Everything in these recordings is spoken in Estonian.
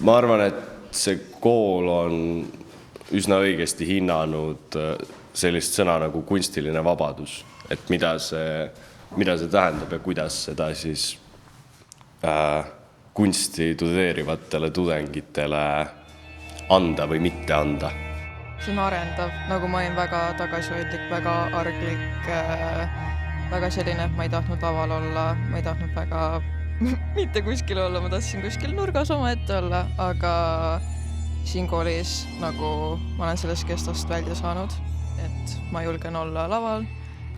Ma arvan, et see kool on üsna õigesti hinnanud sellist sõna nagu kunstiline vabadus, et mida see tähendab ja kuidas seda siis kunsti tudeerivatele tudengitele anda või mitte anda. See on arendav, nagu ma olin väga tagasihoidlik, väga arglik, väga selline, et ma ei tahtnud laval olla, ma ei tahtnud väga mitte kuskil olla, ma tahtsin kuskil nurgas omaette olla, aga siin koolis nagu ma olen sellest kestast välja saanud, et ma julgen olla laval,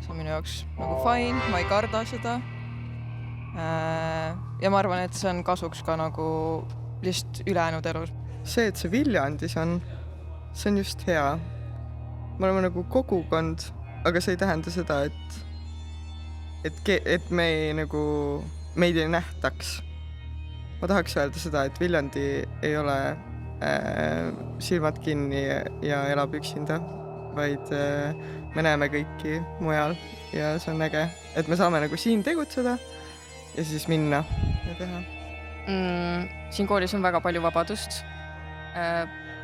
see on minu jaoks nagu fine, ma ei karda seda. Ja ma arvan, et see on kasuks ka nagu lihtsalt ülejäänud elus. See, et see Viljandis on, see on just hea. Me oleme nagu kogukond, aga see ei tähenda seda, et meid ei nähtaks. Ma tahaks öelda seda, et Viljandi ei ole silmad kinni ja elab üksinda, vaid me näeme kõiki mujal ja see on äge, et me saame nagu siin tegutseda ja siis minna ja teha. Siin koolis on väga palju vabadust.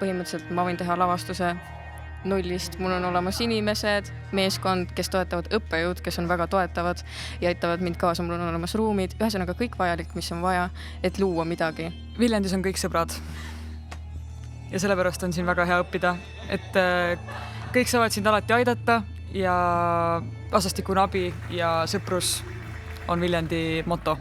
Põhimõtteliselt ma võin teha lavastuse nullist. Mul on olemas inimesed, meeskond, kes toetavad, õppejõud, kes on väga toetavad ja aitavad mind kaasa. Mul on olemas ruumid, ühesõnaga kõik vajalik, mis on vaja, et luua midagi. Viljandis on kõik sõbrad ja sellepärast on siin väga hea õppida, et kõik saavad sind alati aidata ja vastastikune abi ja sõprus on Viljandi moto.